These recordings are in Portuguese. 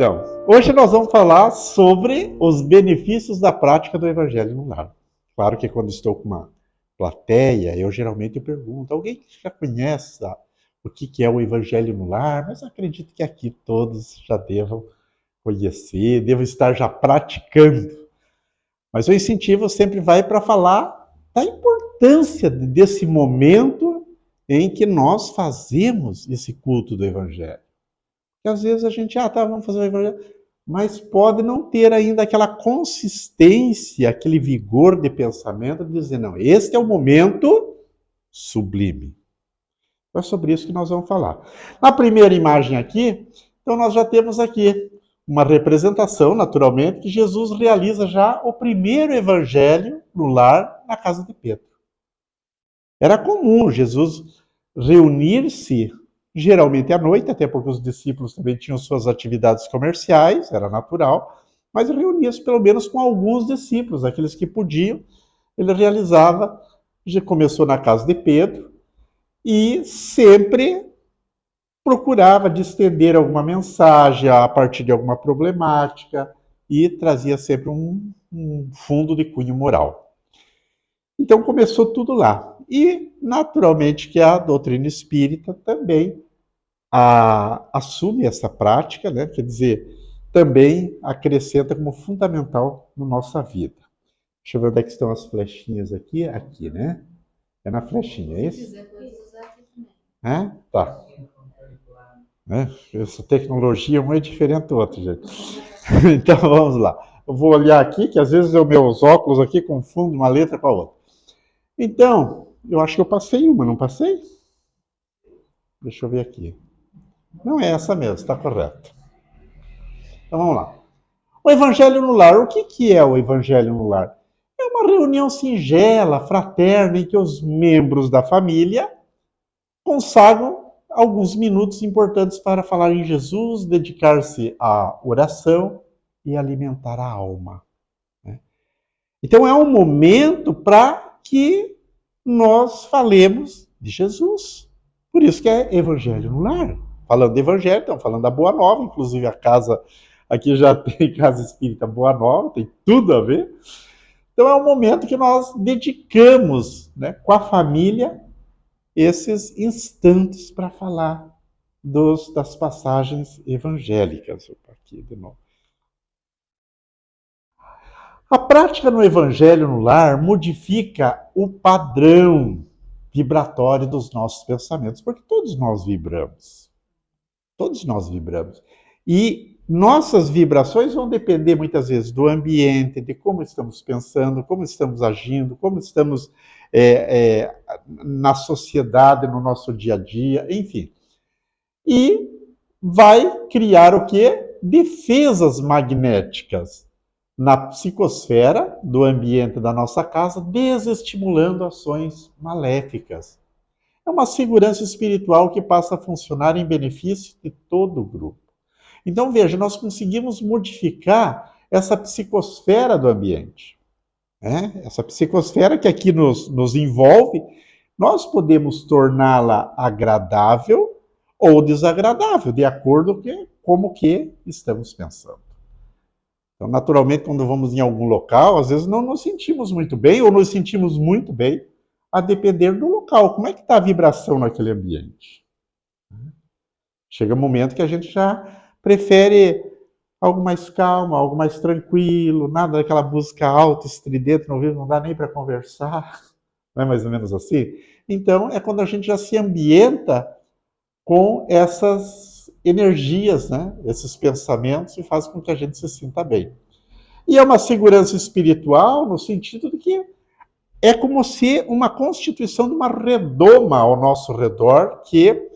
Então, hoje nós vamos falar sobre os benefícios da prática do Evangelho no lar. Claro que quando estou com uma plateia, eu geralmente pergunto, alguém que já conhece o que é o Evangelho no lar? Mas acredito que aqui todos já devam conhecer, devam estar já praticando. Mas o incentivo sempre vai para falar da importância desse momento em que nós fazemos esse culto do Evangelho. Que às vezes a gente, vamos fazer o Evangelho, mas pode não ter ainda aquela consistência, aquele vigor de pensamento de dizer, não, este é o momento sublime. É sobre isso que nós vamos falar. Na primeira imagem aqui, então nós já temos aqui uma representação, naturalmente, que Jesus realiza já o primeiro evangelho no lar na casa de Pedro. Era comum Jesus reunir-se geralmente à noite, até porque os discípulos também tinham suas atividades comerciais, era natural, mas reunia-se pelo menos com alguns discípulos, aqueles que podiam. Ele realizava, já começou na casa de Pedro, e sempre procurava distender alguma mensagem a partir de alguma problemática e trazia sempre um fundo de cunho moral. Então começou tudo lá. E, naturalmente, que a doutrina espírita também assume essa prática, né? Quer dizer, também acrescenta como fundamental na nossa vida. Deixa eu ver onde é que estão as flechinhas aqui. Aqui, né? É na flechinha, é isso? Tá. Essa tecnologia um é diferente do outro, gente. Então vamos lá. Eu vou olhar aqui, que às vezes os meus óculos aqui confundem uma letra com a outra. Então, eu acho que eu passei uma, não passei? Deixa eu ver aqui. Não é essa mesmo, está correto. Então vamos lá. O Evangelho no lar. O que é o Evangelho no lar? É uma reunião singela, fraterna, em que os membros da família consagram alguns minutos importantes para falar em Jesus, dedicar-se à oração e alimentar a alma. Então é um momento para que nós falemos de Jesus. Por isso que é Evangelho no lar. Falando de Evangelho, estamos falando da Boa Nova, inclusive a casa, aqui já tem Casa Espírita Boa Nova, tem tudo a ver. Então é um momento que nós dedicamos, né, com a família esses instantes para falar das passagens evangélicas. Opa, aqui de novo. A prática no Evangelho no lar modifica o padrão vibratório dos nossos pensamentos, porque todos nós vibramos. Todos nós vibramos. E nossas vibrações vão depender muitas vezes do ambiente, de como estamos pensando, como estamos agindo, como estamos na sociedade, no nosso dia a dia, enfim. E vai criar o quê? Defesas magnéticas na psicosfera do ambiente da nossa casa, desestimulando ações maléficas. É uma segurança espiritual que passa a funcionar em benefício de todo o grupo. Então, veja, nós conseguimos modificar essa psicosfera do ambiente. Essa psicosfera que aqui nos envolve, nós podemos torná-la agradável ou desagradável, de acordo com como que estamos pensando. Então, naturalmente, quando vamos em algum local, às vezes não nos sentimos muito bem ou nos sentimos muito bem, a depender do local. Como é que está a vibração naquele ambiente? Chega um momento que a gente já prefere algo mais calmo, algo mais tranquilo, nada daquela música alta, estridente, não dá nem para conversar. Não é mais ou menos assim? Então, é quando a gente já se ambienta com essas energias, né? Esses pensamentos, e faz com que a gente se sinta bem. E é uma segurança espiritual no sentido de que é como se uma constituição de uma redoma ao nosso redor que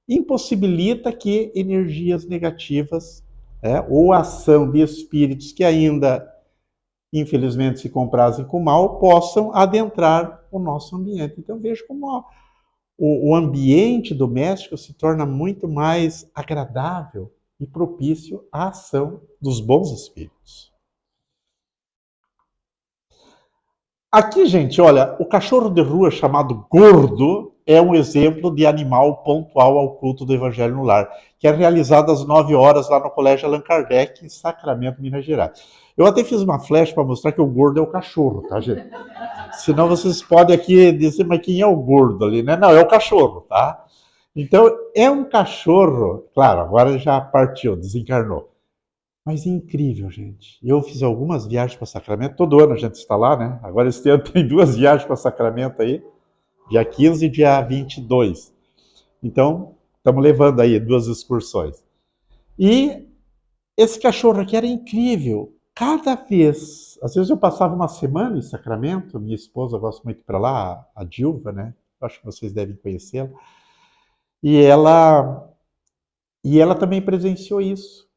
impossibilita que energias negativas ou a ação de espíritos que ainda, infelizmente, se comprazem com o mal, possam adentrar o nosso ambiente. Então, vejo como o ambiente doméstico se torna muito mais agradável e propício à ação dos bons espíritos. Aqui, gente, olha, o cachorro de rua chamado Gordo, é um exemplo de animal pontual ao culto do Evangelho no Lar, que é realizado às 9 horas lá no Colégio Allan Kardec, em Sacramento, Minas Gerais. Eu até fiz uma flash para mostrar que o gordo é o cachorro, tá, gente? Senão vocês podem aqui dizer, mas quem é o gordo ali, né? Não, é o cachorro, tá? Então, é um cachorro, claro, agora já partiu, desencarnou. Mas é incrível, gente. Eu fiz algumas viagens para Sacramento, todo ano a gente está lá, né? Agora este ano tem 2 viagens para Sacramento aí, dia 15 e dia 22. Então, estamos levando aí 2 excursões. E esse cachorro aqui era incrível. Cada vez, às vezes eu passava uma semana em Sacramento, minha esposa gosta muito para lá, a Dilva, né? Acho que vocês devem conhecê-la. E ela também presenciou isso.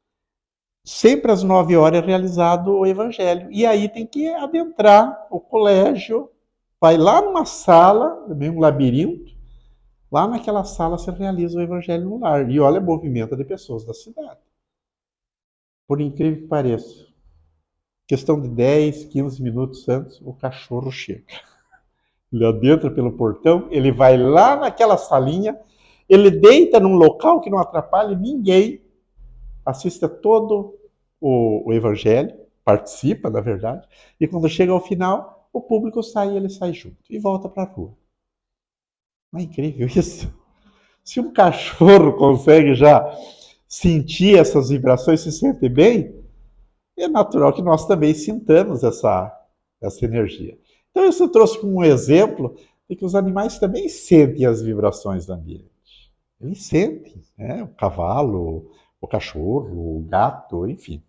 Sempre às 9 horas é realizado o evangelho. E aí tem que adentrar o colégio, vai lá numa sala, meio um labirinto, lá naquela sala se realiza o evangelho no lar. E olha, movimento de pessoas da cidade. Por incrível que pareça. Questão de 10, 15 minutos antes, o cachorro chega. Ele adentra pelo portão, ele vai lá naquela salinha, ele deita num local que não atrapalhe ninguém, assiste a todo o evangelho, participa, na verdade, e quando chega ao final, o público sai e ele sai junto e volta para a rua. Não é incrível isso? Se um cachorro consegue já sentir essas vibrações, se sente bem, é natural que nós também sintamos essa energia. Então, isso eu trouxe como um exemplo de que os animais também sentem as vibrações do ambiente. Eles sentem, né? O cavalo, o cachorro, o gato, enfim.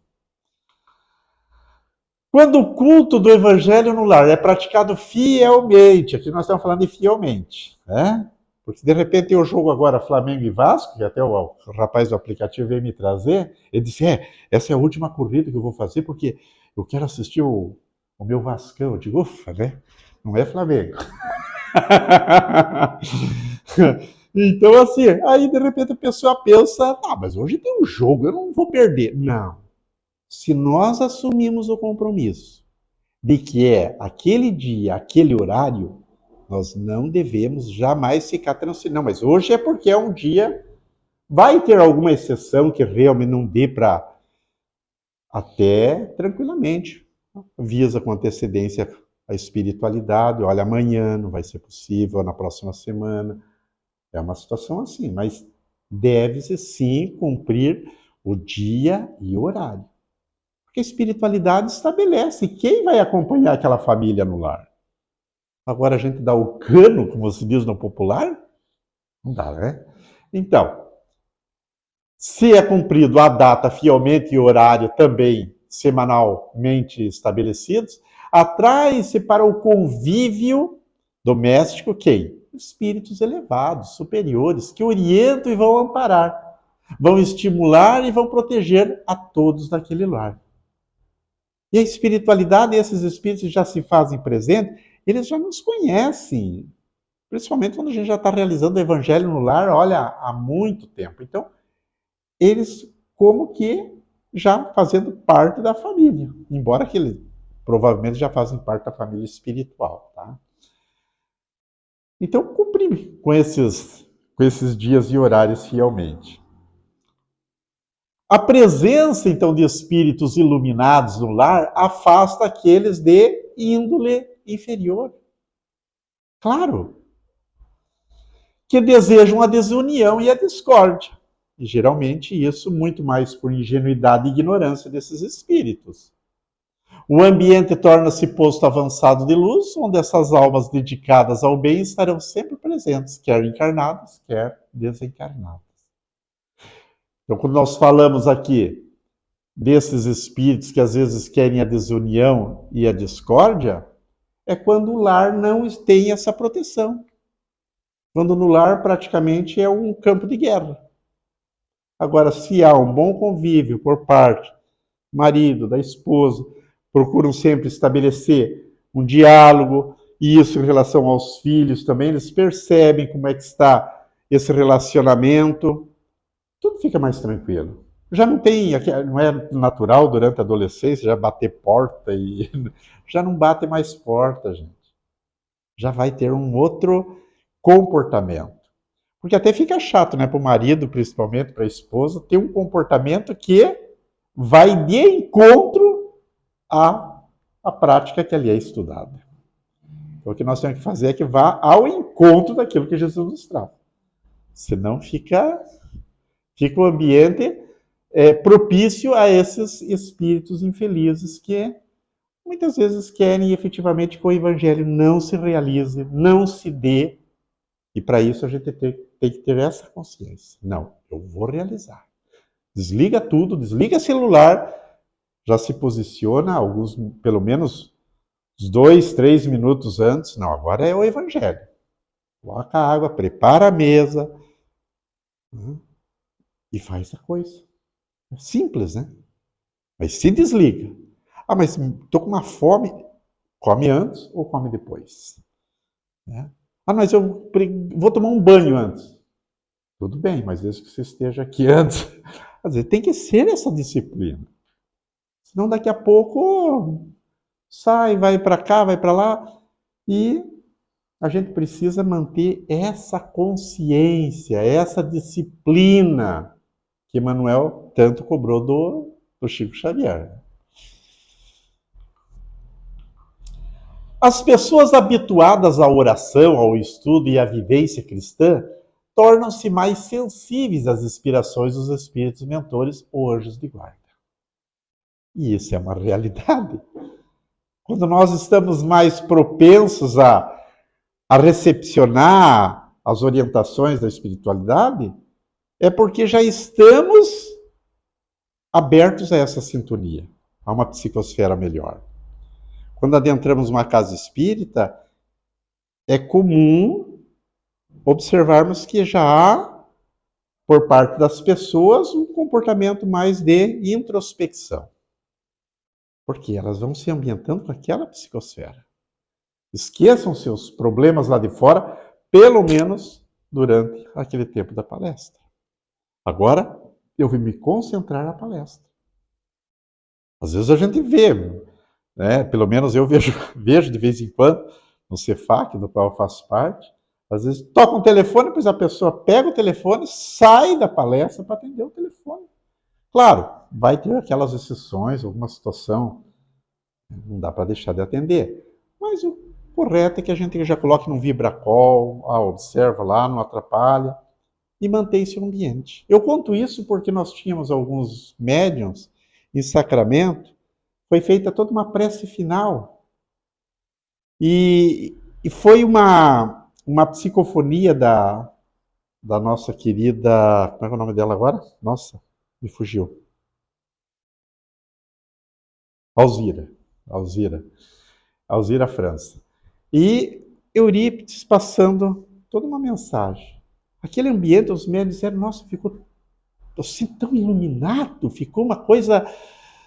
Quando o culto do evangelho no lar é praticado fielmente, aqui nós estamos falando de fielmente, né? Porque de repente eu jogo agora Flamengo e Vasco, que até o rapaz do aplicativo veio me trazer, ele disse, essa é a última corrida que eu vou fazer, porque eu quero assistir o meu Vascão. Eu digo, ufa, né? Não é Flamengo. Então, assim, aí de repente a pessoa pensa, mas hoje tem um jogo, eu não vou perder. Não. Se nós assumimos o compromisso de que é aquele dia, aquele horário, nós não devemos jamais ficar transferindo. Não, mas hoje é porque é um dia, vai ter alguma exceção que realmente não dê para até tranquilamente. Avisa com antecedência a espiritualidade, olha, amanhã não vai ser possível, na próxima semana. É uma situação assim, mas deve-se sim cumprir o dia e o horário. Porque a espiritualidade estabelece quem vai acompanhar aquela família no lar. Agora a gente dá o cano, como se diz no popular? Não dá, né? Então, se é cumprido a data fielmente e o horário também semanalmente estabelecidos, atrai-se para o convívio doméstico quem? Espíritos elevados, superiores, que orientam e vão amparar, vão estimular e vão proteger a todos daquele lar. E a espiritualidade, esses espíritos já se fazem presentes, eles já nos conhecem, principalmente quando a gente já está realizando o evangelho no lar, olha, há muito tempo. Então, eles como que já fazendo parte da família, embora que eles provavelmente já fazem parte da família espiritual, tá? Então, cumprir com esses dias e horários fielmente. A presença, então, de espíritos iluminados no lar afasta aqueles de índole inferior. Claro. Que desejam a desunião e a discórdia. E geralmente isso muito mais por ingenuidade e ignorância desses espíritos. O ambiente torna-se posto avançado de luz, onde essas almas dedicadas ao bem estarão sempre presentes, quer encarnadas, quer desencarnadas. Então, quando nós falamos aqui desses espíritos que às vezes querem a desunião e a discórdia, é quando o lar não tem essa proteção. Quando no lar praticamente é um campo de guerra. Agora, se há um bom convívio por parte do marido, da esposa, procuram sempre estabelecer um diálogo, e isso em relação aos filhos também, eles percebem como é que está esse relacionamento, tudo fica mais tranquilo. Já não tem, não é natural durante a adolescência já bater porta já não bate mais porta, gente. Já vai ter um outro comportamento. Porque até fica chato, né, para o marido, principalmente para a esposa, ter um comportamento que vai de encontro à prática que ali é estudada. Então, o que nós temos que fazer é que vá ao encontro daquilo que Jesus nos traz. Senão fica o ambiente propício a esses espíritos infelizes que muitas vezes querem efetivamente que o evangelho não se realize, não se dê. E para isso a gente tem que ter essa consciência. Não, eu vou realizar. Desliga tudo, desliga celular, já se posiciona alguns, pelo menos 2, 3 minutos antes. Não, agora é o evangelho. Coloca a água, prepara a mesa, e faz a coisa. É simples, né? Mas se desliga. Ah, mas estou com uma fome. Come antes ou come depois? Né? Ah, mas eu vou tomar um banho antes. Tudo bem, mas desde que você esteja aqui antes. Quer dizer, tem que ser essa disciplina. Senão daqui a pouco sai, vai para cá, vai para lá. E a gente precisa manter essa consciência, essa disciplina que Emmanuel tanto cobrou do Chico Xavier. As pessoas habituadas à oração, ao estudo e à vivência cristã tornam-se mais sensíveis às inspirações dos espíritos mentores ou anjos de guarda. E isso é uma realidade. Quando nós estamos mais propensos a recepcionar as orientações da espiritualidade, é porque já estamos abertos a essa sintonia, a uma psicosfera melhor. Quando adentramos uma casa espírita, é comum observarmos que já há, por parte das pessoas, um comportamento mais de introspecção. Porque elas vão se ambientando com aquela psicosfera. Esqueçam seus problemas lá de fora, pelo menos durante aquele tempo da palestra. Agora, eu vou me concentrar na palestra. Às vezes a gente vê, né? Pelo menos eu vejo de vez em quando, no Cefac, do qual eu faço parte, às vezes toca um telefone, depois a pessoa pega o telefone, sai da palestra para atender o telefone. Claro, vai ter aquelas exceções, alguma situação, não dá para deixar de atender. Mas o correto é que a gente já coloque num vibracol, observa lá, não atrapalha, e mantém esse ambiente. Eu conto isso porque nós tínhamos alguns médiuns em Sacramento, foi feita toda uma prece final, e foi uma psicofonia da nossa querida, como é o nome dela agora? Nossa, me fugiu. Alzira França. E Eurípides passando toda uma mensagem. Aquele ambiente, os médicos disseram, nossa, ficou assim tão iluminado, ficou uma coisa,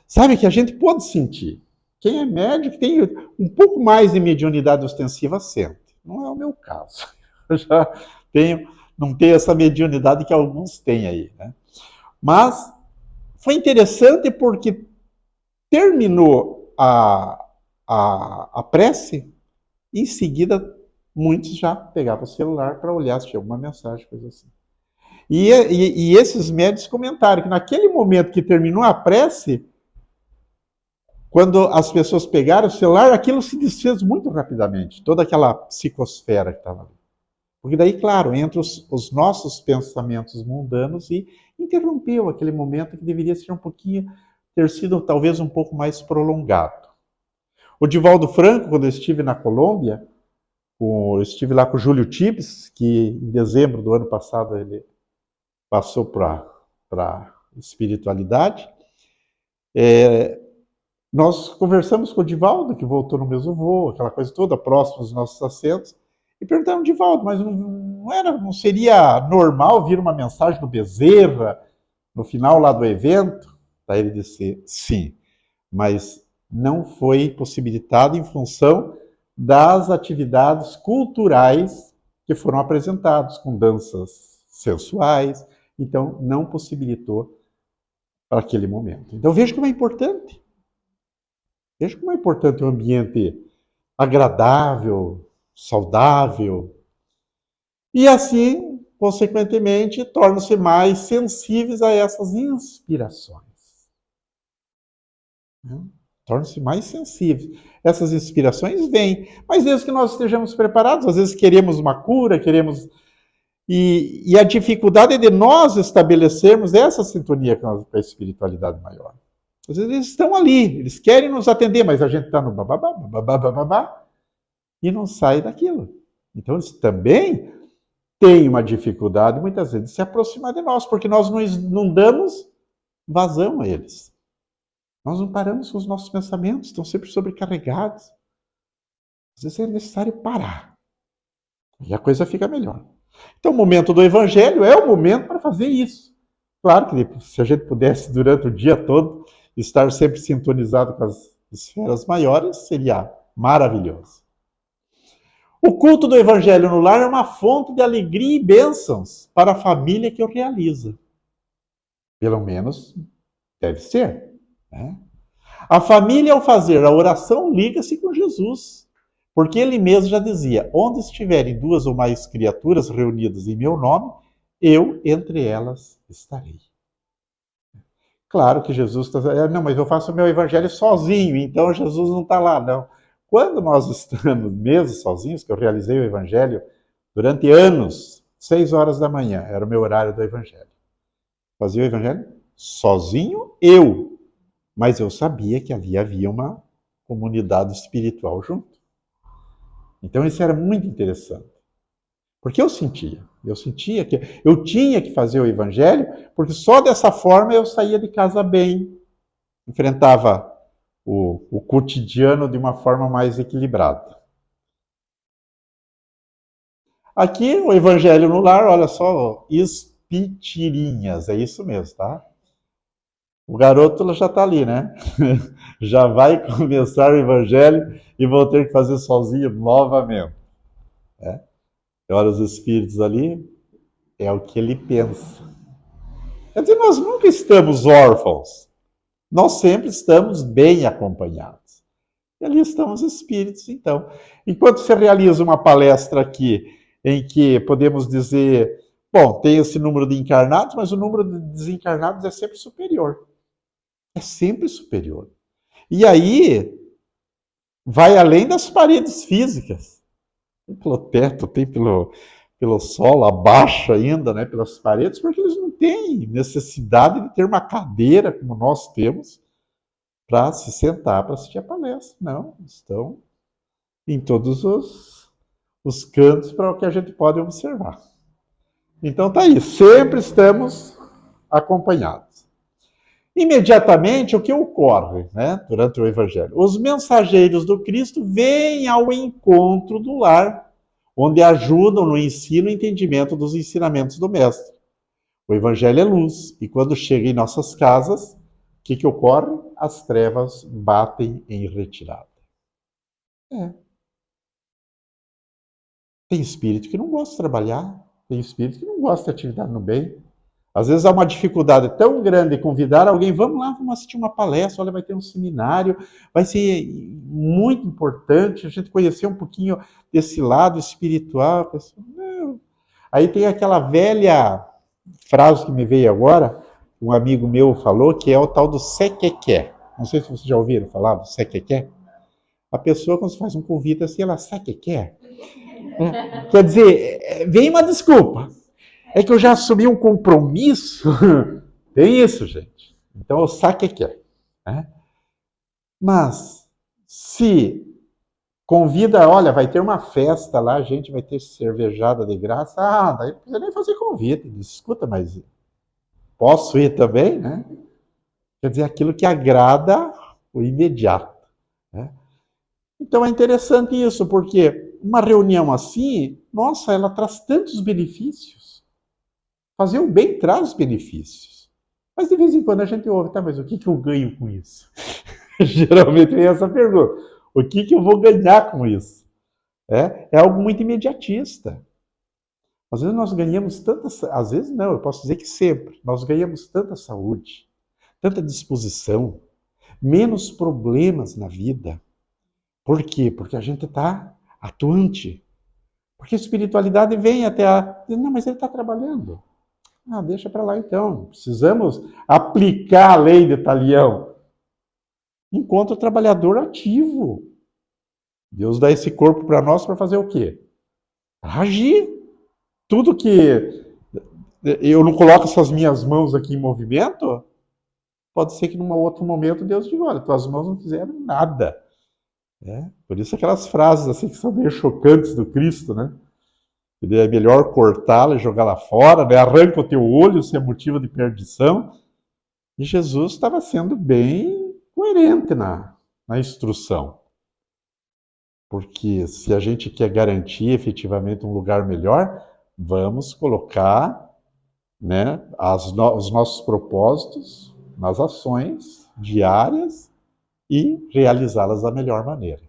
sabe, que a gente pode sentir. Quem é médico tem um pouco mais de mediunidade ostensiva sente. Não é o meu caso. Eu já não tenho essa mediunidade que alguns têm aí, né? Mas foi interessante porque terminou a prece, em seguida muitos já pegavam o celular para olhar se tinha alguma mensagem, coisa assim. E esses médicos comentaram que naquele momento que terminou a prece, quando as pessoas pegaram o celular, aquilo se desfez muito rapidamente, toda aquela psicosfera que estava ali. Porque daí, claro, entra os nossos pensamentos mundanos e interrompeu aquele momento que deveria ser ter sido talvez um pouco mais prolongado. O Divaldo Franco, quando eu estive na Colômbia, eu estive lá com o Júlio Tibes, que em dezembro do ano passado ele passou para espiritualidade. Nós conversamos com o Divaldo, que voltou no mesmo voo, aquela coisa toda, próximo dos nossos assentos, e perguntamos, Divaldo, mas não seria normal vir uma mensagem do Bezerra no final lá do evento? Daí ele disse, sim, mas não foi possibilitado em função das atividades culturais que foram apresentadas, com danças sensuais, então não possibilitou para aquele momento. Então veja como é importante. Veja como é importante um ambiente agradável, saudável. E assim, consequentemente, tornam-se mais sensíveis a essas inspirações. Né? Tornam-se mais sensíveis. Essas inspirações vêm, mas desde que nós estejamos preparados, às vezes queremos uma cura, queremos. E a dificuldade é de nós estabelecermos essa sintonia com a espiritualidade maior. Às vezes eles estão ali, eles querem nos atender, mas a gente está no bababá, bababá, bababá, e não sai daquilo. Então eles também têm uma dificuldade, muitas vezes, de se aproximar de nós, porque nós não damos vazão a eles. Nós não paramos com os nossos pensamentos, estão sempre sobrecarregados. Às vezes é necessário parar. E a coisa fica melhor. Então, o momento do Evangelho é o momento para fazer isso. Claro que se a gente pudesse, durante o dia todo, estar sempre sintonizado com as esferas maiores, seria maravilhoso. O culto do Evangelho no lar é uma fonte de alegria e bênçãos para a família que o realiza. Pelo menos deve ser. Né? A família, ao fazer a oração, liga-se com Jesus. Porque ele mesmo já dizia: onde estiverem duas ou mais criaturas reunidas em meu nome, eu entre elas estarei. Claro que Jesus está dizendo: não, mas eu faço o meu evangelho sozinho, então Jesus não está lá, não. Quando nós estamos mesmo sozinhos, que eu realizei o evangelho durante anos, 6 horas da manhã, era o meu horário do evangelho. Fazia o evangelho sozinho, eu. Mas eu sabia que ali havia uma comunidade espiritual junto. Então isso era muito interessante. Porque eu sentia que eu tinha que fazer o evangelho, porque só dessa forma eu saía de casa bem, enfrentava o cotidiano de uma forma mais equilibrada. Aqui o evangelho no lar, olha só, espitirinhas, é isso mesmo, tá? O garoto já está ali, né? Já vai começar o evangelho e vou ter que fazer sozinho novamente. Né? Olha os espíritos ali, é o que ele pensa. Quer dizer, nós nunca estamos órfãos. Nós sempre estamos bem acompanhados. E ali estão os espíritos, então. Enquanto você realiza uma palestra aqui, em que podemos dizer, bom, tem esse número de encarnados, mas o número de desencarnados é sempre superior. É sempre superior. E aí, vai além das paredes físicas. Tem pelo teto, tem pelo solo, abaixo ainda, né, pelas paredes, porque eles não têm necessidade de ter uma cadeira como nós temos para se sentar para assistir a palestra. Não, estão em todos os cantos para o que a gente pode observar. Então tá aí, sempre estamos acompanhados. Imediatamente, o que ocorre, né, durante o Evangelho? Os mensageiros do Cristo vêm ao encontro do lar, onde ajudam no ensino e entendimento dos ensinamentos do Mestre. O Evangelho é luz, e quando chega em nossas casas, o que ocorre? As trevas batem em retirada. Tem espírito que não gosta de trabalhar, tem espírito que não gosta de atividade no bem. Às vezes há uma dificuldade tão grande de convidar alguém, vamos lá, vamos assistir uma palestra, olha, vai ter um seminário, vai ser muito importante a gente conhecer um pouquinho desse lado espiritual. Não. Aí tem aquela velha frase que me veio agora, um amigo meu falou, que é o tal do sequequé. Não sei se vocês já ouviram falar do sequequé. A pessoa, quando se faz um convite assim, ela sequequé. Quer dizer, vem uma desculpa. É que eu já assumi um compromisso. Tem isso, gente. Então, eu sabe o que é. Né? Mas, se convida, olha, vai ter uma festa lá, a gente vai ter cervejada de graça. Ah, daí não precisa nem fazer convite. Escuta, mas posso ir também, né? Quer dizer, aquilo que agrada o imediato. Né? Então, é interessante isso, porque uma reunião assim, nossa, ela traz tantos benefícios. Fazer o bem traz benefícios. Mas de vez em quando a gente ouve, tá, mas o que eu ganho com isso? Geralmente vem essa pergunta. O que eu vou ganhar com isso? É algo muito imediatista. Às vezes nós ganhamos tanta... Às vezes não, eu posso dizer que sempre. Nós ganhamos tanta saúde, tanta disposição, menos problemas na vida. Por quê? Porque a gente está atuante. Porque a espiritualidade vem até a... Não, mas ele está trabalhando. Ah, deixa para lá então. Precisamos aplicar a lei de Talião. Encontra o trabalhador ativo. Deus dá esse corpo para nós para fazer o quê? Para agir. Tudo que eu não coloco essas minhas mãos aqui em movimento, pode ser que num outro momento Deus diga, olha, tuas mãos não fizeram nada. Por isso aquelas frases assim que são meio chocantes do Cristo, né? É melhor cortá-la e jogá-la fora, né? Arranca o teu olho se é motivo de perdição. E Jesus estava sendo bem coerente na instrução. Porque se a gente quer garantir efetivamente um lugar melhor, vamos colocar, né, os nossos propósitos nas ações diárias e realizá-las da melhor maneira.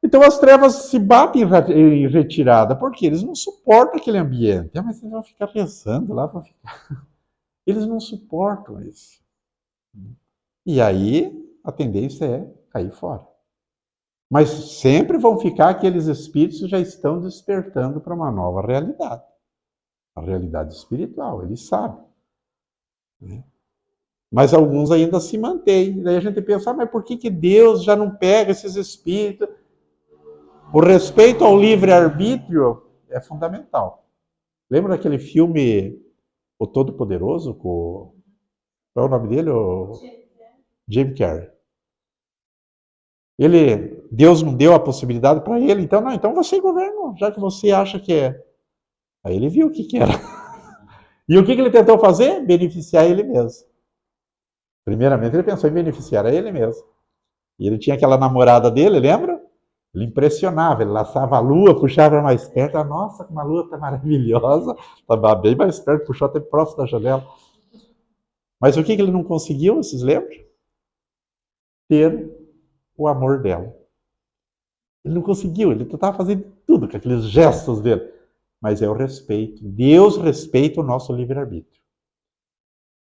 Então as trevas se batem em retirada, porque eles não suportam aquele ambiente. Mas eles vão ficar pensando lá, vão ficar... Eles não suportam isso. E aí a tendência é cair fora. Mas sempre vão ficar aqueles espíritos que já estão despertando para uma nova realidade. A realidade espiritual, eles sabem. Né? Mas alguns ainda se mantêm. Daí a gente pensa, mas por que Deus já não pega esses espíritos? O respeito ao livre-arbítrio é fundamental. Lembra daquele filme O Todo-Poderoso? Qual é o nome dele? Jim Carrey. Deus não deu a possibilidade para ele, então, não, então você governa, já que você acha que é. Aí ele viu o que era. E o que ele tentou fazer? Beneficiar ele mesmo. Primeiramente ele pensou em beneficiar a ele mesmo. E ele tinha aquela namorada dele, lembra? Ele impressionava, ele laçava a lua, puxava mais perto. Nossa, como a lua está maravilhosa. Estava bem mais perto, puxou até próximo da janela. Mas o que ele não conseguiu, vocês lembram? Ter o amor dela. Ele não conseguiu, ele estava fazendo tudo com aqueles gestos dele. Mas é o respeito. Deus respeita o nosso livre-arbítrio.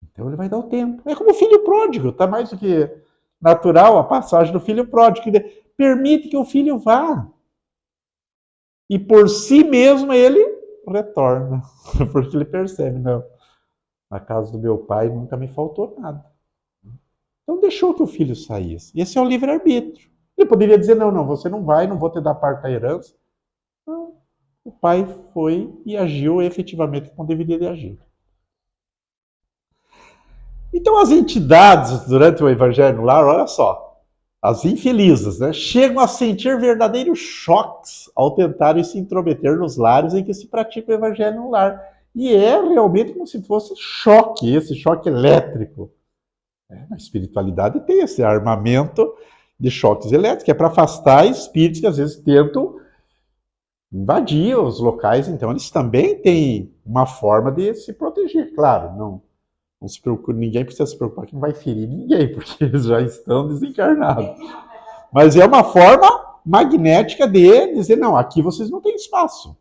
Então ele vai dar o tempo. É como o filho pródigo, está mais do que natural a passagem do filho pródigo. Permite que o filho vá. E por si mesmo ele retorna. Porque ele percebe, não, na casa do meu pai nunca me faltou nada. Então deixou que o filho saísse. E esse é o livre-arbítrio. Ele poderia dizer, não, você não vai, não vou te dar parte da herança. Não. O pai foi e agiu efetivamente como deveria de agir. Então as entidades, durante o Evangelho no Lar, olha só, as infelizes, né, chegam a sentir verdadeiros choques ao tentarem se intrometer nos lares em que se pratica o Evangelho no Lar. E é realmente como se fosse choque, esse choque elétrico. A espiritualidade tem esse armamento de choques elétricos, que é para afastar espíritos que às vezes tentam invadir os locais. Então eles também têm uma forma de se proteger. Claro, não se preocupe, ninguém precisa se preocupar que não vai ferir ninguém, porque eles já estão desencarnados. Mas é uma forma magnética de dizer, não, aqui vocês não têm espaço.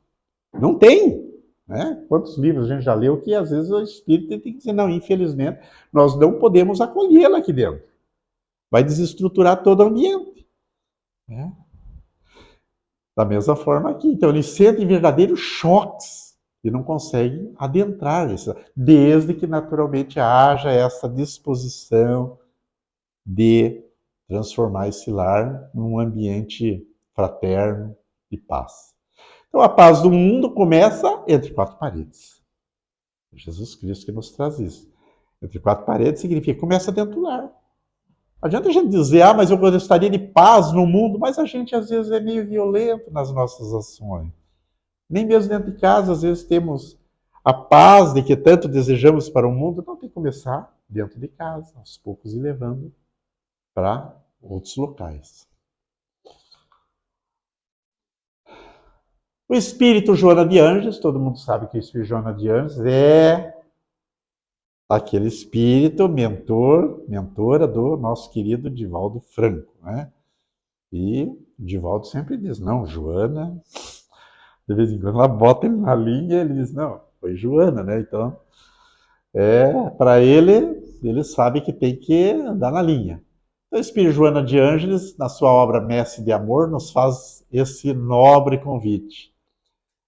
Não tem. Né? Quantos livros a gente já leu que às vezes o espírito tem que dizer, não, infelizmente, nós não podemos acolhê-la aqui dentro. Vai desestruturar todo o ambiente. Né? Da mesma forma aqui. Então, eles sentem verdadeiros choques e não conseguem adentrar isso, desde que naturalmente haja essa disposição de transformar esse lar num ambiente fraterno e paz. Então, a paz do mundo começa entre quatro paredes. Jesus Cristo que nos traz isso. Entre quatro paredes significa começa dentro do lar. Não adianta a gente dizer, mas eu gostaria de paz no mundo, mas a gente às vezes é meio violento nas nossas ações. Nem mesmo dentro de casa, às vezes temos a paz de que tanto desejamos para o mundo. Não, tem que começar dentro de casa, aos poucos ir levando para outros locais. O espírito Joana de Ângeles, todo mundo sabe que o espírito Joana de Ângeles é aquele espírito mentora do nosso querido Divaldo Franco, né? E o Divaldo sempre diz, não, Joana, de vez em quando ela bota ele na linha, ele diz, não, foi Joana, né? Então, para ele sabe que tem que andar na linha. Então, Espírito Joana de Ângeles, na sua obra Mestre de Amor, nos faz esse nobre convite.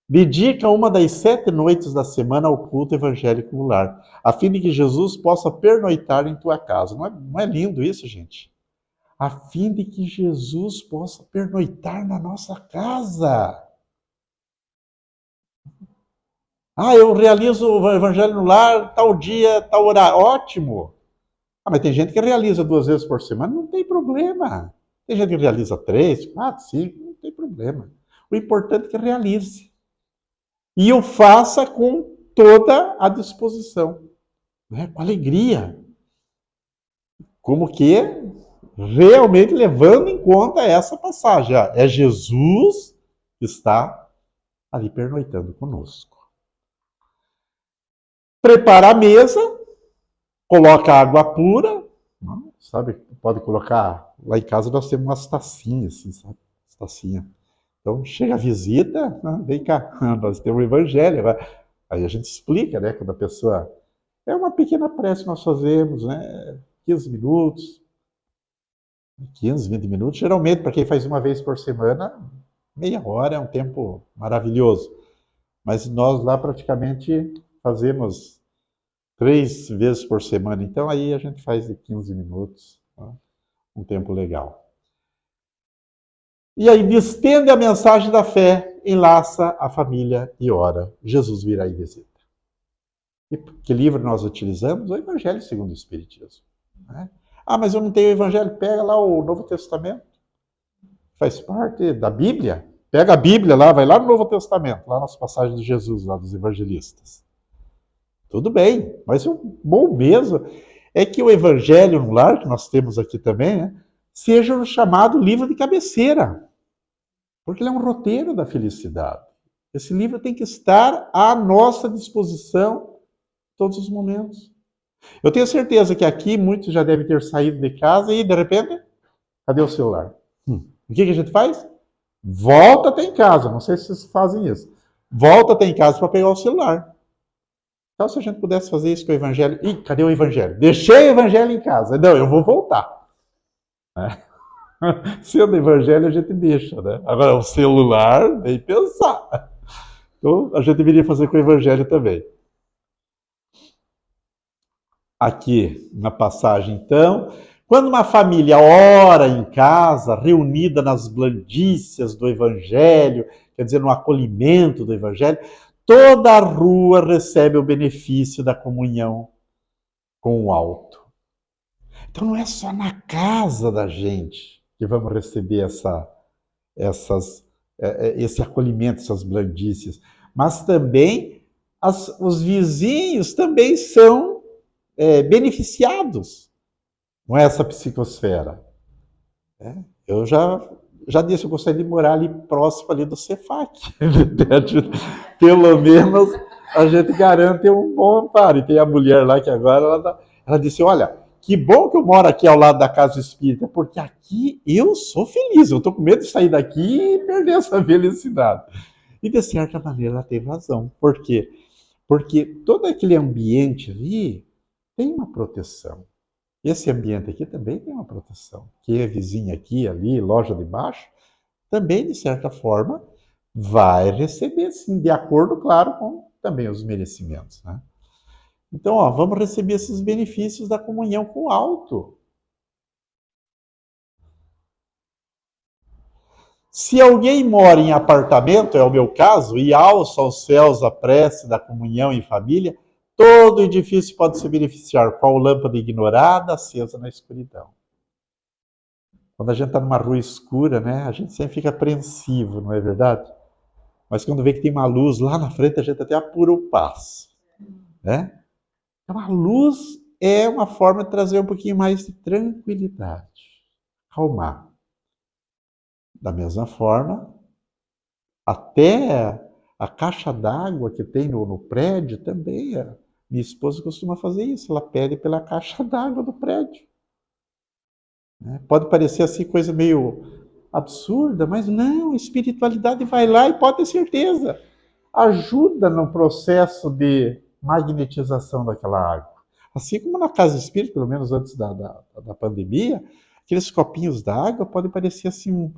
Dedica uma das 7 noites da semana ao culto evangélico no lar, a fim de que Jesus possa pernoitar em tua casa. Não é lindo isso, gente? A fim de que Jesus possa pernoitar na nossa casa. Ah, eu realizo o evangelho no lar, tal dia, tal horário. Ótimo. Ah, mas tem gente que realiza 2 vezes por semana, não tem problema. Tem gente que realiza 3, 4, 5, não tem problema. O importante é que realize. E o faça com toda a disposição, né? Com alegria. Como que realmente levando em conta essa passagem. É Jesus que está ali pernoitando conosco. Prepara a mesa, coloca água pura, sabe? Pode colocar, lá em casa nós temos umas tacinhas, assim, sabe? Tacinha. Então chega a visita, vem cá, nós temos o evangelho. Aí a gente explica, né? Quando a pessoa. É uma pequena prece que nós fazemos, né? 15 minutos, 15, 20 minutos. Geralmente, para quem faz uma vez por semana, meia hora é um tempo maravilhoso. Mas nós lá praticamente fazemos 3 vezes por semana. Então aí a gente faz de 15 minutos, tá? Um tempo legal. E aí distende a mensagem da fé, enlaça a família e ora. Jesus virá e visita. E que livro nós utilizamos? O Evangelho segundo o Espiritismo, né? Ah, mas eu não tenho o Evangelho. Pega lá o Novo Testamento. Faz parte da Bíblia. Pega a Bíblia lá, vai lá no Novo Testamento, lá nas passagens de Jesus, lá dos evangelistas. Tudo bem, mas o bom mesmo é que o Evangelho no Lar, que nós temos aqui também, né, seja o chamado livro de cabeceira. Porque ele é um roteiro da felicidade. Esse livro tem que estar à nossa disposição todos os momentos. Eu tenho certeza que aqui muitos já devem ter saído de casa e, de repente, cadê o celular? O que a gente faz? Volta até em casa. Não sei se vocês fazem isso. Volta até em casa para pegar o celular. Então, se a gente pudesse fazer isso com o Evangelho... Ih, cadê o Evangelho? Deixei o Evangelho em casa. Não, eu vou voltar. Sendo o Evangelho, a gente deixa, né? Agora, o celular, nem pensar. Então, a gente deveria fazer com o Evangelho também. Aqui na passagem, então, quando uma família ora em casa, reunida nas blandícias do Evangelho, quer dizer, no acolhimento do Evangelho, toda a rua recebe o benefício da comunhão com o alto. Então não é só na casa da gente que vamos receber esse acolhimento, essas blandícias, mas também os vizinhos também são beneficiados com essa psicosfera. Eu já disse, eu gostaria de morar ali próximo ali do Cefac. Pelo menos a gente garante um bom amparo. E tem a mulher lá que agora, ela disse, olha, que bom que eu moro aqui ao lado da Casa Espírita, porque aqui eu sou feliz. Eu estou com medo de sair daqui e perder essa felicidade. E de certa maneira ela tem razão. Por quê? Porque todo aquele ambiente ali tem uma proteção. Esse ambiente aqui também tem uma proteção. Quem é vizinho aqui, ali, loja de baixo, também, de certa forma, vai receber, sim, de acordo, claro, com também os merecimentos, né? Então, vamos receber esses benefícios da comunhão com o alto. Se alguém mora em apartamento, é o meu caso, e alça aos céus a prece da comunhão em família, todo edifício pode se beneficiar, qual lâmpada ignorada acesa na escuridão. Quando a gente está numa rua escura, né, a gente sempre fica apreensivo, não é verdade? Mas quando vê que tem uma luz lá na frente, a gente até apura o passo, né? Então a luz é uma forma de trazer um pouquinho mais de tranquilidade, acalmar. Da mesma forma, até a caixa d'água que tem no prédio também, minha esposa costuma fazer isso, ela pede pela caixa d'água do prédio. Pode parecer assim coisa meio absurda, mas não, a espiritualidade vai lá e pode ter certeza, ajuda no processo de magnetização daquela água. Assim como na casa espírita, pelo menos antes da pandemia, Aqueles copinhos d'água podem parecer assim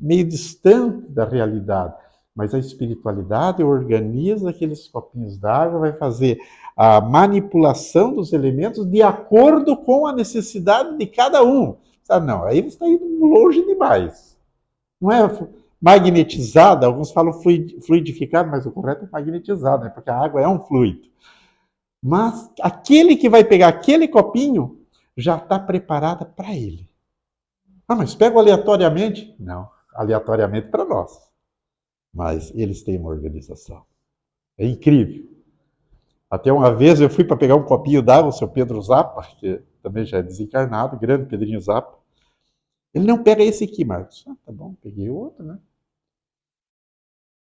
meio distante da realidade, mas a espiritualidade organiza aqueles copinhos d'água, vai fazer a manipulação dos elementos de acordo com a necessidade de cada um. Sabe, não, aí você está indo longe demais. Não é magnetizada, alguns falam fluidificado, mas o correto é magnetizado, né? Porque a água é um fluido. Mas aquele que vai pegar aquele copinho já está preparada para ele. Ah, mas pego aleatoriamente? Não, aleatoriamente para nós. Mas eles têm uma organização. É incrível. Até uma vez eu fui para pegar um copinho d'água, o seu Pedro Zappa, que também já é desencarnado, grande Pedrinho Zappa. Ele não pega esse aqui, Marcos. Ah, tá bom, peguei o outro, né?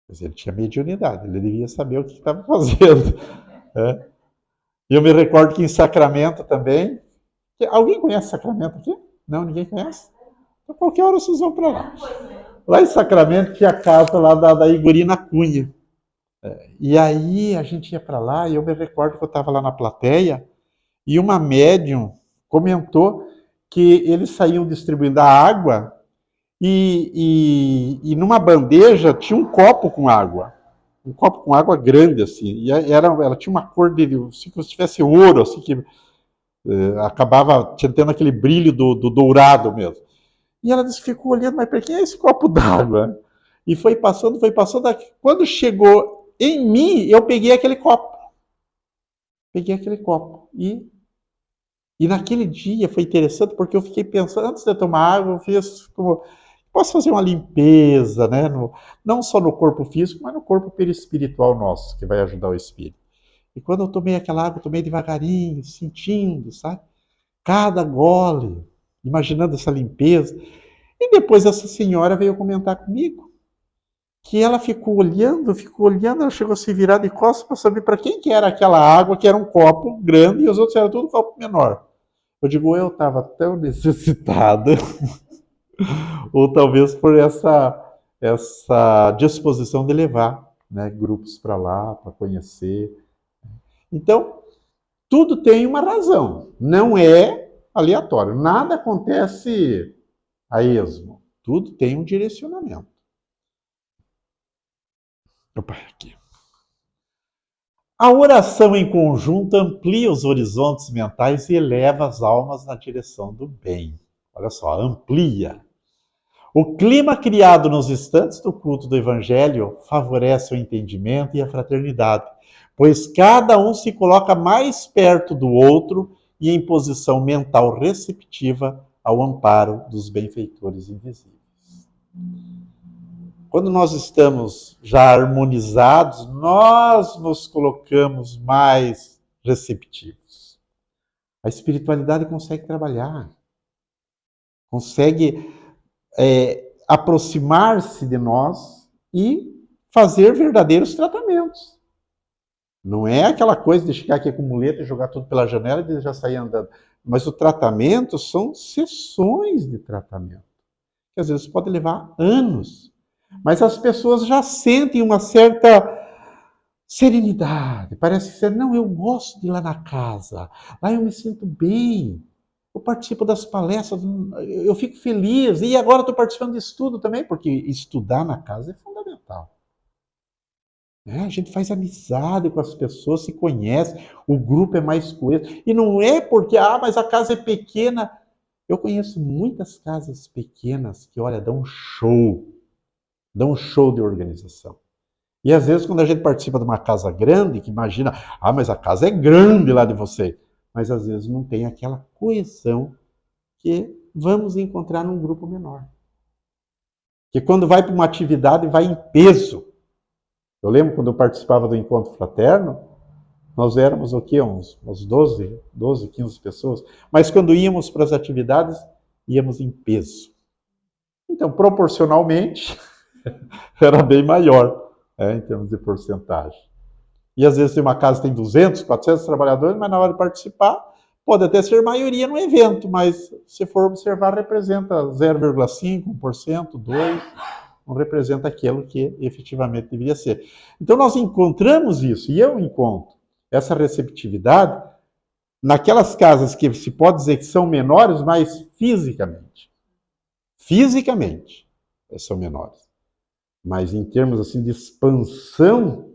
Mas ele tinha mediunidade, ele devia saber o que estava fazendo. É. E eu me recordo que em Sacramento também. Alguém conhece Sacramento aqui? Não, ninguém conhece? Então qualquer hora vocês vão para lá. Lá em Sacramento tinha a casa lá da Igorina Cunha. E aí a gente ia para lá e eu me recordo que eu estava lá na plateia e uma médium comentou que eles saíam distribuindo a água e numa bandeja tinha um copo com água. Um copo com água grande, assim. E ela tinha uma cor de, assim, como se tivesse ouro, assim, que acabava tendo aquele brilho do dourado mesmo. E ela disse que ficou olhando, mas para que é esse copo d'água? E foi passando. Quando chegou em mim, eu peguei aquele copo. E naquele dia foi interessante, porque eu fiquei pensando, antes de eu tomar água, eu fiz como... Posso fazer uma limpeza, né? Não só no corpo físico, mas no corpo perispiritual nosso, que vai ajudar o espírito. E quando eu tomei aquela água, eu tomei devagarinho, sentindo, sabe? Cada gole, imaginando essa limpeza. E depois essa senhora veio comentar comigo que ela ficou olhando, ela chegou a se virar de costas para saber para quem que era aquela água, que era um copo grande e os outros eram tudo copo menor. Eu digo, eu estava tão necessitada, ou talvez por essa disposição de levar, né, grupos para lá, para conhecer. Então, tudo tem uma razão, não é aleatório. Nada acontece a esmo, tudo tem um direcionamento. Opa, aqui. A oração em conjunto amplia os horizontes mentais e eleva as almas na direção do bem. Olha só, amplia. O clima criado nos instantes do culto do Evangelho favorece o entendimento e a fraternidade, pois cada um se coloca mais perto do outro e em posição mental receptiva ao amparo dos benfeitores invisíveis. Quando nós estamos já harmonizados, nós nos colocamos mais receptivos. A espiritualidade consegue trabalhar, consegue aproximar-se de nós e fazer verdadeiros tratamentos. Não é aquela coisa de chegar aqui com muleta e jogar tudo pela janela e já sair andando. Mas o tratamento são sessões de tratamento, que às vezes pode levar anos. Mas as pessoas já sentem uma certa serenidade. Parece ser, não, eu gosto de ir lá na casa. Lá eu me sinto bem. Eu participo das palestras, eu fico feliz. E agora estou participando de estudo também, porque estudar na casa é fundamental. A gente faz amizade com as pessoas, se conhece, o grupo é mais coeso. E não é porque, mas a casa é pequena. Eu conheço muitas casas pequenas que, olha, dão um show de organização. E às vezes quando a gente participa de uma casa grande, que imagina, mas a casa é grande lá de você. Mas às vezes não tem aquela coesão que vamos encontrar num grupo menor. Que quando vai para uma atividade, vai em peso. Eu lembro quando eu participava do encontro fraterno, nós éramos o quê? Uns 12, 15 pessoas. Mas quando íamos para as atividades, íamos em peso. Então, proporcionalmente, era bem maior, em termos de porcentagem. E às vezes tem uma casa que tem 200, 400 trabalhadores, mas na hora de participar, pode até ser maioria no evento, mas se for observar, representa 0,5%, 1%, 2%, não representa aquilo que efetivamente deveria ser. Então nós encontramos isso, e eu encontro essa receptividade naquelas casas que se pode dizer que são menores, mas fisicamente são menores. Mas em termos assim de expansão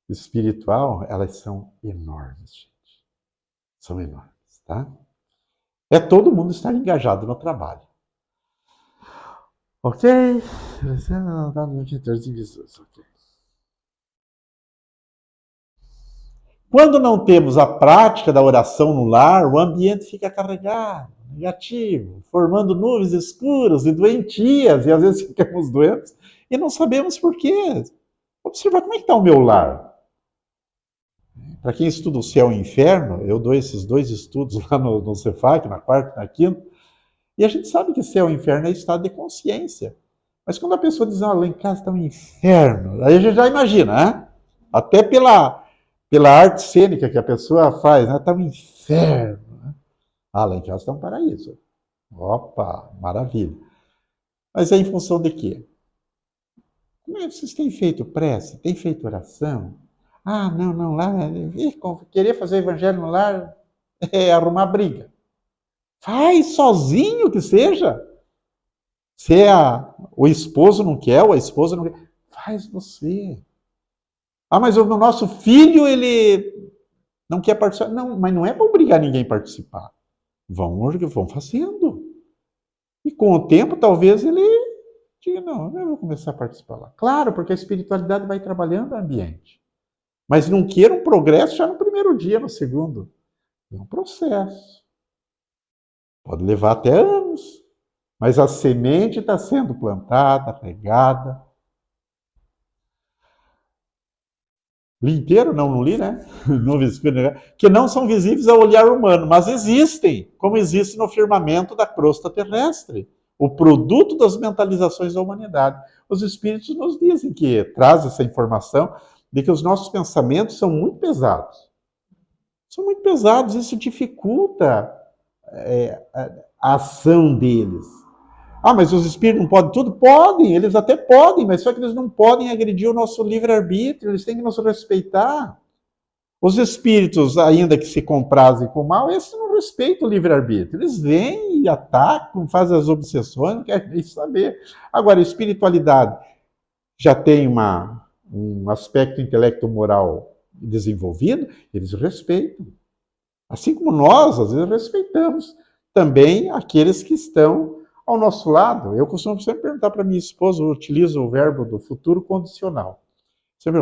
espiritual, elas são enormes, gente. São enormes, tá? É todo mundo estar engajado no trabalho. Ok? Quando não temos a prática da oração no lar, o ambiente fica carregado, negativo, formando nuvens escuras e doentias, e às vezes ficamos doentes e não sabemos por quê. Observar como é que está o meu lar. Para quem estuda o céu e o inferno, eu dou esses dois estudos lá no Cefac, na quarta e na quinta, e a gente sabe que céu e inferno é estado de consciência. Mas quando a pessoa diz, lá em casa está um inferno, aí a gente já imagina, né? Até pela arte cênica que a pessoa faz, né? Está um inferno. Né? Lá em casa está um paraíso. Opa, maravilha. Mas é em função de quê? Como é que vocês têm feito prece? Têm feito oração? Não, lá, querer fazer evangelho no lar é arrumar briga. Faz sozinho que seja. Se o esposo não quer, ou a esposa não quer, faz você. Mas o nosso filho, ele não quer participar. Não, mas não é para obrigar ninguém a participar. Vão fazendo. E com o tempo, talvez ele diga, não, eu vou começar a participar lá. Claro, porque a espiritualidade vai trabalhando o ambiente. Mas não queira um progresso já no primeiro dia, no segundo. É um processo. Pode levar até anos. Mas a semente está sendo plantada, regada. Li inteiro? Não li, né? Que não são visíveis ao olhar humano, mas existem, como existe no firmamento da crosta terrestre. O produto das mentalizações da humanidade. Os espíritos nos dizem que traz essa informação de que os nossos pensamentos são muito pesados. São muito pesados, isso dificulta a ação deles. Mas os espíritos não podem tudo? Podem, eles até podem, mas só que eles não podem agredir o nosso livre-arbítrio, eles têm que nos respeitar. Os espíritos, ainda que se comprazem com o mal, esses não respeitam o livre-arbítrio. Eles vêm e atacam, fazem as obsessões, não querem nem saber. Agora, a espiritualidade já tem um aspecto intelecto-moral desenvolvido, eles respeitam. Assim como nós, às vezes, respeitamos também aqueles que estão ao nosso lado. Eu costumo sempre perguntar para minha esposa, eu utilizo o verbo do futuro condicional.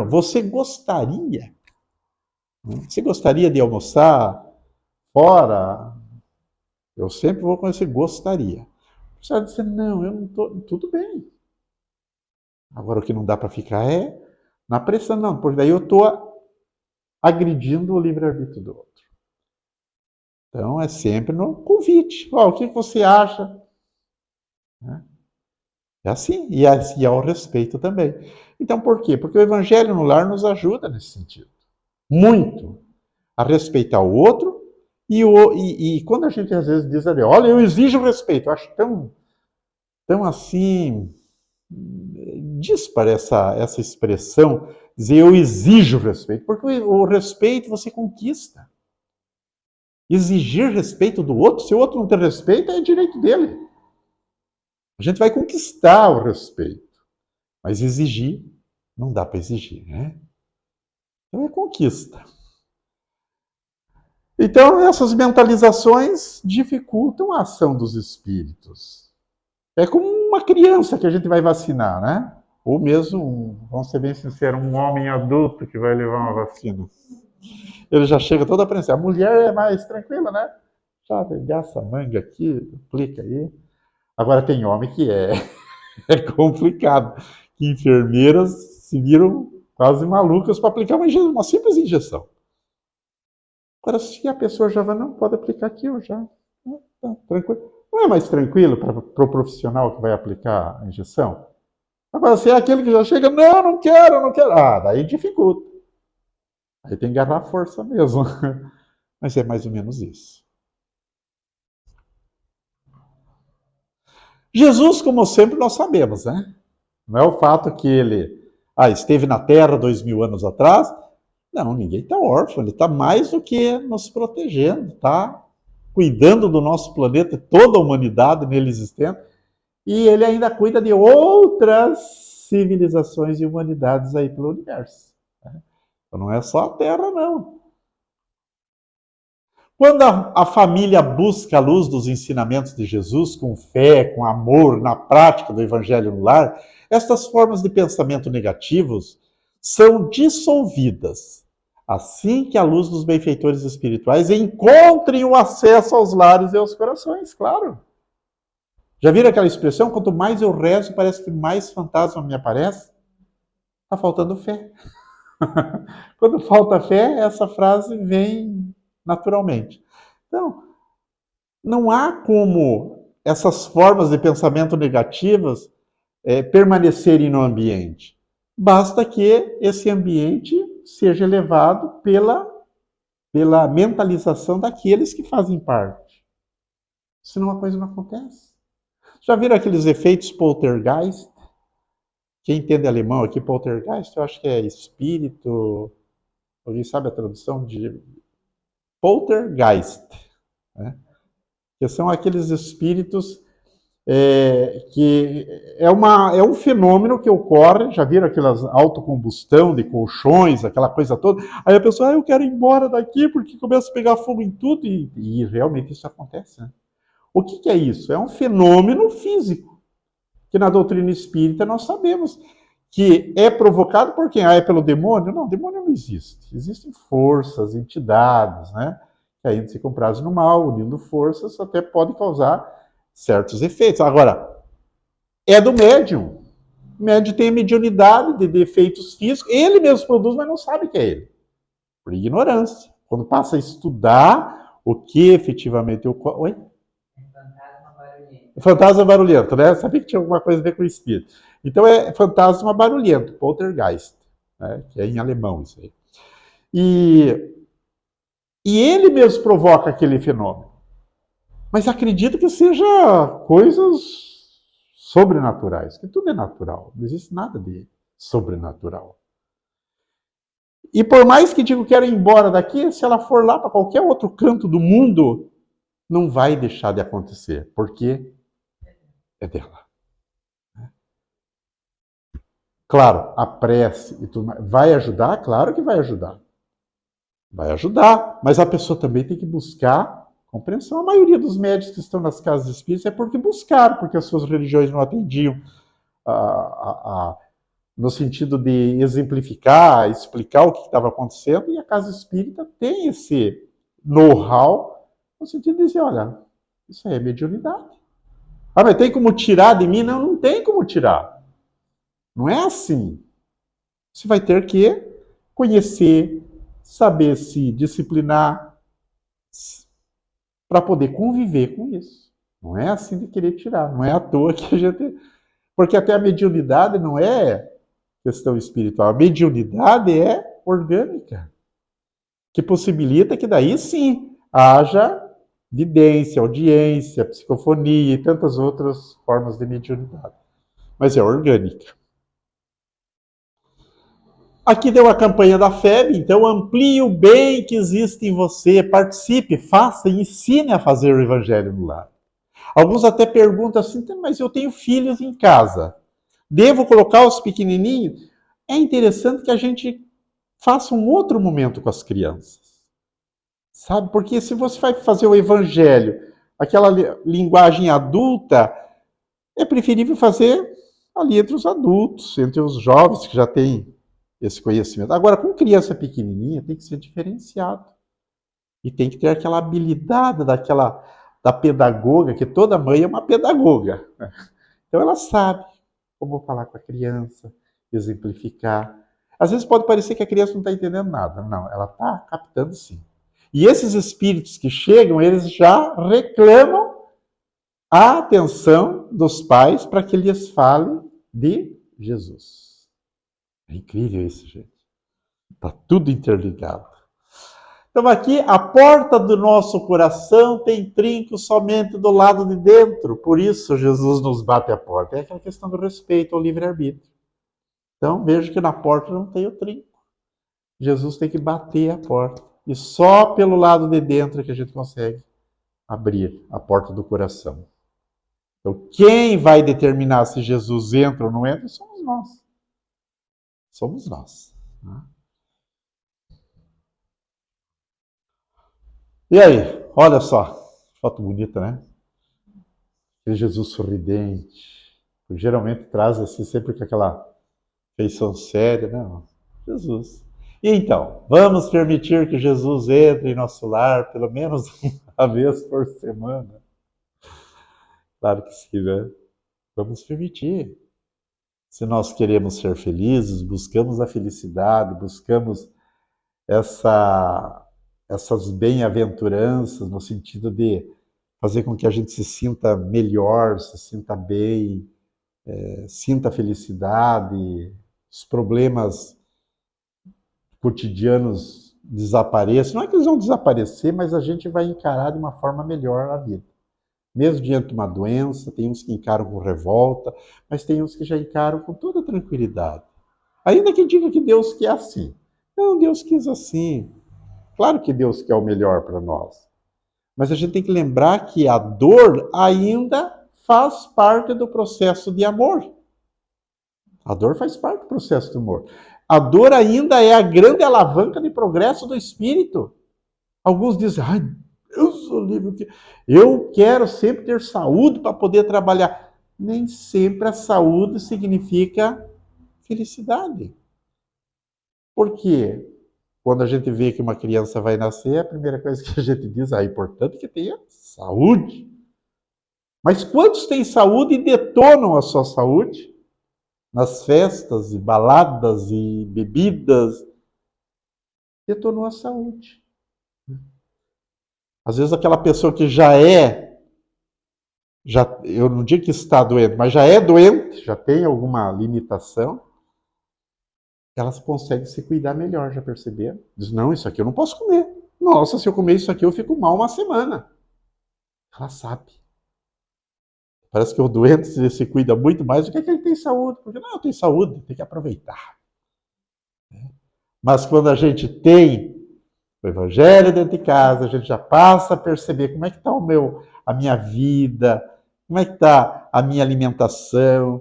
Você gostaria? Você gostaria de almoçar fora? Eu sempre vou com esse gostaria. Você vai dizer, não, eu não estou. Tudo bem. Agora o que não dá para ficar é na pressão, não, porque daí eu estou agredindo o livre-arbítrio do outro. Então é sempre no convite. O que você acha? É assim, e ao respeito também. Então, por quê? Porque o Evangelho no lar nos ajuda nesse sentido. Muito. A respeitar o outro, e quando a gente às vezes diz ali, olha, eu exijo respeito, eu acho tão assim, dispara essa expressão, dizer eu exijo respeito, porque o respeito você conquista. Exigir respeito do outro, se o outro não tem respeito, é direito dele. A gente vai conquistar o respeito. Mas exigir, não dá para exigir, né? Então é conquista. Então essas mentalizações dificultam a ação dos espíritos. É como uma criança que a gente vai vacinar, né? Ou mesmo, vamos ser bem sinceros, um homem adulto que vai levar uma vacina. Ele já chega todo apreensivo. A mulher é mais tranquila, né? Já arregaça a manga aqui, aplica aí. Agora tem homem que é complicado. Que enfermeiras se viram quase malucas para aplicar uma simples injeção. Agora, se a pessoa já vai, não pode aplicar aqui, eu já. Tá, tranquilo. Não é mais tranquilo para o profissional que vai aplicar a injeção? Agora, se é aquele que já chega, não quero, não quero. Daí dificulta. Aí tem que agarrar a força mesmo. Mas é mais ou menos isso. Jesus, como sempre, nós sabemos, né? Não é o fato que ele esteve na Terra 2000 anos atrás. Não, ninguém está órfão, ele está mais do que nos protegendo, está cuidando do nosso planeta, toda a humanidade nele existente, e ele ainda cuida de outras civilizações e humanidades aí pelo universo. Então não é só a Terra, não. Quando a família busca a luz dos ensinamentos de Jesus, com fé, com amor, na prática do Evangelho no lar, estas formas de pensamento negativos são dissolvidas, assim que a luz dos benfeitores espirituais encontrem o acesso aos lares e aos corações, claro. Já viram aquela expressão? Quanto mais eu rezo, parece que mais fantasma me aparece? Está faltando fé. Quando falta fé, essa frase vem naturalmente. Então, não há como essas formas de pensamento negativas permanecerem no ambiente. Basta que esse ambiente seja elevado pela mentalização daqueles que fazem parte. Senão a coisa não acontece. Já viram aqueles efeitos poltergeist? Quem entende alemão aqui, poltergeist, eu acho que é espírito. Alguém sabe a tradução de poltergeist? Né? Que são aqueles espíritos que é um fenômeno que ocorre. Já viram aquelas autocombustão de colchões, aquela coisa toda? Aí a pessoa, eu quero ir embora daqui porque começa a pegar fogo em tudo, e realmente isso acontece. Né? O que é isso? É um fenômeno físico, que na doutrina espírita nós sabemos que é provocado por quem? É pelo demônio? Não, demônio não existe. Existem forças, entidades, né? Que ainda se compraram no mal, unindo forças, até pode causar certos efeitos. Agora, é do médium. O médium tem a mediunidade de efeitos físicos, ele mesmo produz, mas não sabe que é ele. Por ignorância. Quando passa a estudar o que efetivamente ocorre. Oi? Fantasma barulhento, né? Sabia que tinha alguma coisa a ver com o espírito. Então é fantasma barulhento, poltergeist, né? Que é em alemão isso aí. E ele mesmo provoca aquele fenômeno. Mas acredito que seja coisas sobrenaturais, que tudo é natural, não existe nada de sobrenatural. E por mais que diga que quero ir embora daqui, se ela for lá para qualquer outro canto do mundo, não vai deixar de acontecer, porque é dela. Claro, a prece e tudo mais vai ajudar? Claro que vai ajudar. Vai ajudar, mas a pessoa também tem que buscar compreensão. A maioria dos médicos que estão nas casas espíritas é porque buscaram, porque as suas religiões não atendiam no sentido de exemplificar, explicar o que estava acontecendo, e a casa espírita tem esse know-how no sentido de dizer, olha, isso aí é mediunidade. Ah, mas tem como tirar de mim? Não, não tem como tirar. Não é assim. Você vai ter que conhecer, saber se disciplinar para poder conviver com isso. Não é assim de querer tirar. Não é à toa que a gente... Porque até a mediunidade não é questão espiritual. A mediunidade é orgânica, que possibilita que daí sim haja vidência, audiência, psicofonia e tantas outras formas de mediunidade. Mas é orgânica. Aqui deu a campanha da FEB, então amplie o bem que existe em você, participe, faça e ensine a fazer o evangelho no lar. Alguns até perguntam assim, mas eu tenho filhos em casa, devo colocar os pequenininhos? É interessante que a gente faça um outro momento com as crianças, sabe? Porque se você vai fazer o evangelho, aquela linguagem adulta, é preferível fazer ali entre os adultos, entre os jovens que já têm esse conhecimento. Agora, com criança pequenininha, tem que ser diferenciado. E tem que ter aquela habilidade da pedagoga, que toda mãe é uma pedagoga. Então, ela sabe como falar com a criança, exemplificar. Às vezes pode parecer que a criança não está entendendo nada. Não, ela está captando sim. E esses espíritos que chegam, eles já reclamam a atenção dos pais para que lhes fale de Jesus. É incrível isso, gente. Está tudo interligado. Então aqui, a porta do nosso coração tem trinco somente do lado de dentro. Por isso Jesus nos bate a porta. É aquela questão do respeito ao livre-arbítrio. Então veja que na porta não tem o trinco. Jesus tem que bater a porta. E só pelo lado de dentro que a gente consegue abrir a porta do coração. Então, quem vai determinar se Jesus entra ou não entra somos nós. Somos nós. E aí, olha só, foto bonita, né? Aquele Jesus sorridente, que geralmente traz assim sempre com aquela feição séria, né? Jesus. E então, vamos permitir que Jesus entre em nosso lar pelo menos uma vez por semana? Claro que sim, né? Vamos permitir. Se nós queremos ser felizes, buscamos a felicidade, buscamos essa, essas bem-aventuranças no sentido de fazer com que a gente se sinta melhor, se sinta bem, sinta felicidade, os problemas cotidianos desapareçam. Não é que eles vão desaparecer, mas a gente vai encarar de uma forma melhor a vida. Mesmo diante de uma doença, tem uns que encaram com revolta, mas tem uns que já encaram com toda tranquilidade. Ainda que diga que Deus quer assim. Não, Deus quis assim. Claro que Deus quer o melhor para nós. Mas a gente tem que lembrar que a dor ainda faz parte do processo de amor. A dor faz parte do processo de amor. A dor ainda é a grande alavanca de progresso do espírito. Alguns dizem, ai, eu sou livre, eu quero sempre ter saúde para poder trabalhar. Nem sempre a saúde significa felicidade. Por quê? Quando a gente vê que uma criança vai nascer, a primeira coisa que a gente diz é importante que tenha saúde. Mas quantos têm saúde e detonam a sua saúde? Nas festas e baladas e bebidas, detonou a saúde. Às vezes aquela pessoa que eu não digo que está doente, mas já é doente, já tem alguma limitação, ela consegue se cuidar melhor, já perceberam? Diz, não, isso aqui eu não posso comer. Nossa, se eu comer isso aqui eu fico mal uma semana. Ela sabe. Parece que o doente se cuida muito mais do que ele tem saúde. Porque não, eu tenho saúde, tem que aproveitar. Mas quando a gente tem o evangelho dentro de casa, a gente já passa a perceber como é que está a minha vida, como é que está a minha alimentação,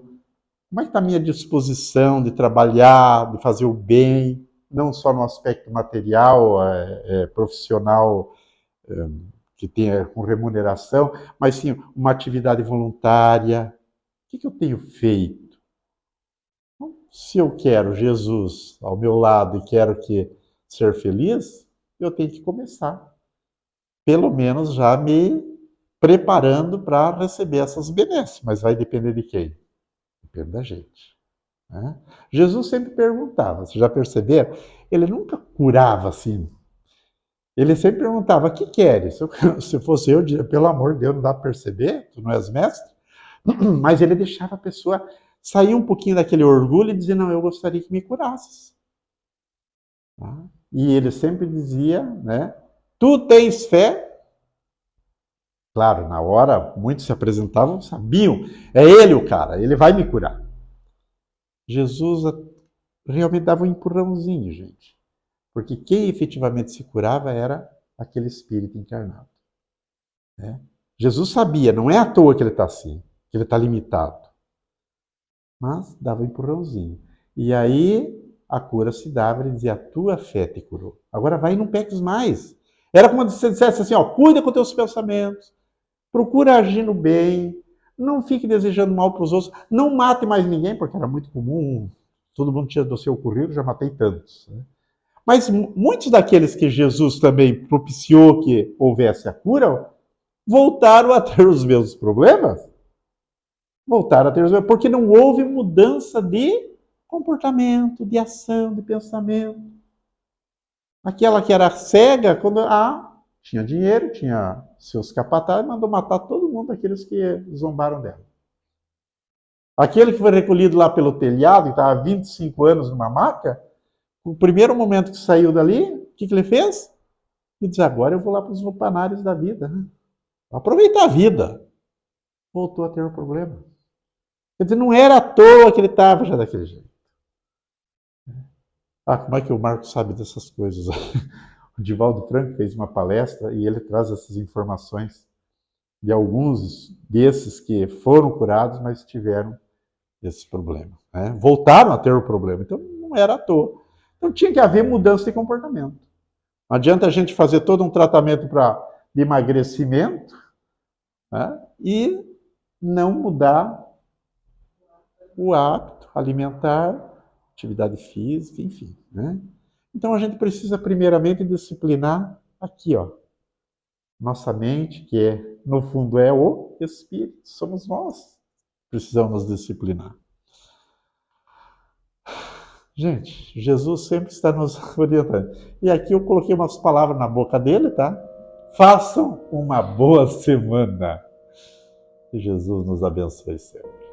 como é que está a minha disposição de trabalhar, de fazer o bem, não só no aspecto material, profissional, que tenha com remuneração, mas sim uma atividade voluntária. O que eu tenho feito? Se eu quero Jesus ao meu lado e quero ser feliz, eu tenho que começar, pelo menos já me preparando para receber essas benesses. Mas vai depender de quem? Depende da gente. Né? Jesus sempre perguntava, vocês já perceberam? Ele nunca curava assim. Ele sempre perguntava, o que queres? Se fosse eu, diria, pelo amor de Deus, não dá para perceber? Tu não és mestre? Mas ele deixava a pessoa sair um pouquinho daquele orgulho e dizer, não, eu gostaria que me curasses. Tá? E ele sempre dizia, né? Tu tens fé? Claro, na hora, muitos se apresentavam, sabiam, é ele o cara, ele vai me curar. Jesus realmente dava um empurrãozinho, gente. Porque quem efetivamente se curava era aquele espírito encarnado. Né? Jesus sabia, não é à toa que ele está assim, que ele está limitado. Mas dava um empurrãozinho. E aí a cura se dava, ele dizia, a tua fé te curou. Agora vai e não peques mais. Era como se você dissesse assim, ó, cuida com teus pensamentos, procura agir no bem, não fique desejando mal para os outros, não mate mais ninguém, porque era muito comum, todo mundo tinha do seu currículo, já matei tantos. Né? Mas muitos daqueles que Jesus também propiciou que houvesse a cura, voltaram a ter os mesmos problemas. Voltaram a ter os mesmos, porque não houve mudança de comportamento, de ação, de pensamento. Aquela que era cega, quando tinha dinheiro, tinha seus capatazes, mandou matar todo mundo, aqueles que zombaram dela. Aquele que foi recolhido lá pelo telhado, e estava há 25 anos numa maca, no primeiro momento que saiu dali, o que ele fez? Ele disse, agora eu vou lá para os lupanários da vida. Né? Aproveitar a vida. Voltou a ter um problema. Quer dizer, não era à toa que ele estava já daquele jeito. Ah, como é que o Marcos sabe dessas coisas? O Divaldo Franco fez uma palestra e ele traz essas informações de alguns desses que foram curados, mas tiveram esse problema. Né? Voltaram a ter o problema, então não era à toa. Então tinha que haver mudança de comportamento. Não adianta a gente fazer todo um tratamento de emagrecimento, né? E não mudar o hábito alimentar, atividade física, enfim. Né? Então a gente precisa primeiramente disciplinar aqui, ó, nossa mente, que no fundo é o espírito, somos nós. Precisamos disciplinar. Gente, Jesus sempre está nos orientando. E aqui eu coloquei umas palavras na boca dele, tá? Façam uma boa semana. Que Jesus nos abençoe sempre.